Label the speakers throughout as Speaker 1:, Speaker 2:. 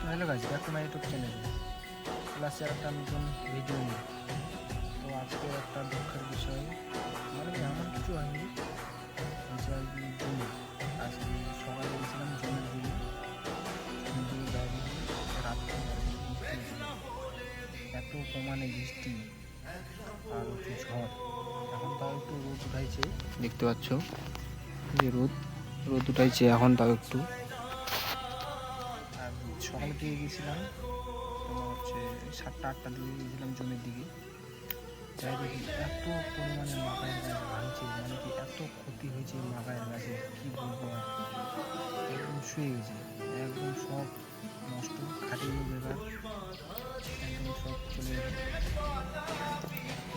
Speaker 1: Hello guys, back to my YouTube channel. Plus একটা নতুন video নিয়ে। তো আজকে একটা দুঃখের বিষয়, মানে এমন কিছু হয়নি, হয়েছে আর কি জমি। আজকে সকালে গেছিলাম জমির দিকে, জমির বাইরে রাত বৃষ্টি হয়েছিল, এত পরিমাণে বৃষ্টি আর হচ্ছে ঝড়। এখন তাও একটু রোদ উঠাইছে, দেখতে পাচ্ছ যে রোদ উঠাইছে এখন তাও একটু। আর সকালে দিয়ে গেছিলাম তোমার হচ্ছে 7টা-8টার দিকে গিয়েছিলাম জমির দিকে, যাই দেখি এত পরিমাণে মাকাইয়ের গাছ ভাঙছে, মানে কি এত ক্ষতি হয়েছে মাকাইয়ের গাছে, কি বলবো আর। একদম শুয়ে গেছে, একদম সব নষ্ট, খাটিয়ে বেকার, একদম সব চলে গেছে।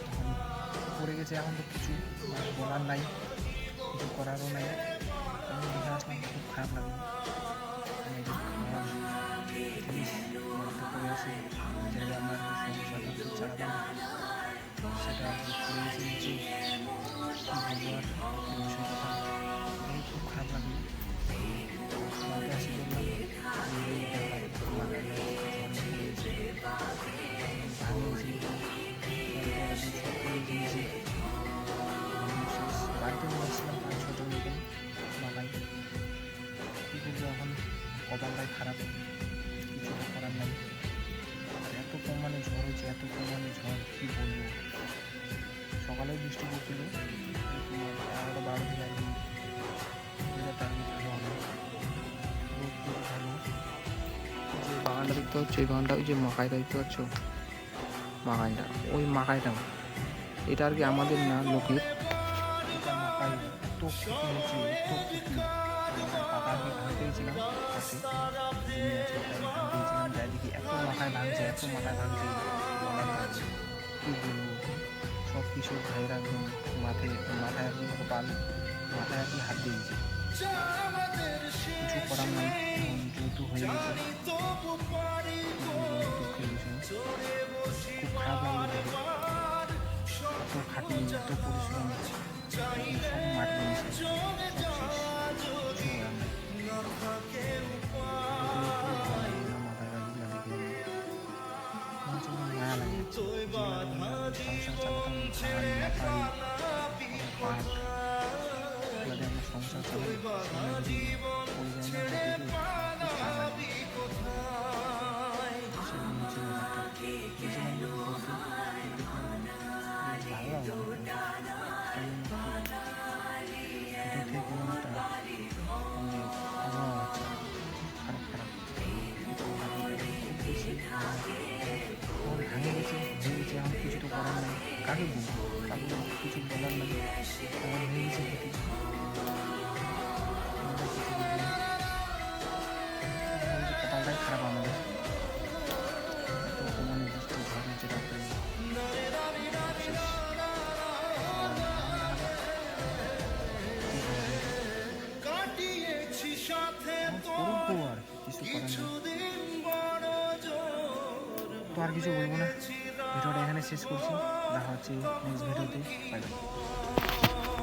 Speaker 1: এখন পড়ে গেছে, এখন তো কিছু বলার নাই, কিছু করারও নাই। আমি দেখে আসলাম, খুব খারাপ লাগলো। আমি যে খাওয়ার জিনিস বাড়িতে পড়ে আছে, যেটা আমার সংসারটা চালাতাম, সেটা আর কি পড়ে গেছে নিচে। কী বলবো আর, দুঃখের বিষয় কথা, দেখে খুব খারাপ লাগলো। বাড়িতে আসি বললাম যে এই ব্যাপার, মাকাই গাছ ঝড়ে পড়ে গেছে, ভাঙিয়েছে, এরপর একদম সব পড়ে গেছে নিচে, একদম শেষ। বাড়িতে নিয়ে আসছিলাম 5-6জন মতন মাকাই। কী করবো এখন, কপালটাই খারাপ, কিছু তো করার নাই। আর এত পরিমাণে ঝড় হয়েছে, এত পরিমাণে ঝড়, কী বলবো। সকালেও বৃষ্টি পড়ছিল, তোমার 11-12 থেকে আর কি ওয়েদারটা আর কি ভালো হলো, রোদ ভালো। যে বাগানটা দেখতে পাচ্ছ, এই বাগানটা, ওই যে মাকাইটা দেখতে পাচ্ছ, মাকাইটা, ওই মাকাইটা, এটা আর কি আমাদের না, লোকের। এটা মাকাই এত ক্ষতি হয়েছে, এত ক্ষতি। আমাদের পাতা আর কি ভাঙতে গেছিলাম, পাশে জমি আছে, ওটা আমি ভাঙতে গেছিলাম, যাই দেখি এত মাথায় ভাঙছে, এত মাথায় ভাঙছে, বলার বাইরে। কী বলবো, সব কৃষক ভাইয়েরা একদম মাথায় আর কি কপাল, মাথায় আর কি হাত দিয়ে দিয়েছে। কিছু করার নাই, এখন যেহেতু হয়ে গেছে, দুঃখের বিষয়। খুব খারাপ লাগলো দেখে, এত খাটনি, এত পরিশ্রম, এখন সব মাটির নিচে, সব শেষ, কিছু করার নাই। দেখলে একটু ভালো লাগলো না মাথায় গাছগুলো দেখে, মনে হচ্ছে মায়া লাগে, যেগুলো আমরা সংসার চালাতাম, ধান মাকাই পাট, এগুলো আমরা সংসার চালাই, সেগুলো যদি পড়ে যায় না রোদ দিকে, খুব খারাপ লাগবে। সেরকম হচ্ছে ব্যাপারটা। গেছিলাম বলতে, দেখলাম বেশ ভালো লাগলো আমার, তাই জন্য একটু ভিতর থেকে কেমন একটা মানে আবহাওয়া হচ্ছে আর কি, খারাপ খারাপ, কিছু ভালো লাগে না খুব বেশি, মানে এখন ভাঙে গেছে, হয়ে গেছে, এখন কিছু তো করার নাই। কাকে বলবো, কাকে কিছু বলার নাই, এখন হয়ে গেছে ক্ষতি, আমাদের কিছু বলবো না। এখন ওই যে কপালটাই খারাপ আমাদের, এত পরিমাণে বৃষ্টি ঝড় হয়েছে রাত্রে, সব শেষ, কিছু করার নাই। এখন দেখা যাক কী করা যায়, এখন করবো আর কি, কিছু করার নেই। তো আর কিছু বলবো না, ভিডিওটা এখানে শেষ করছি, দেখা হচ্ছে নেক্সট ভিডিওতে, বাই বাই।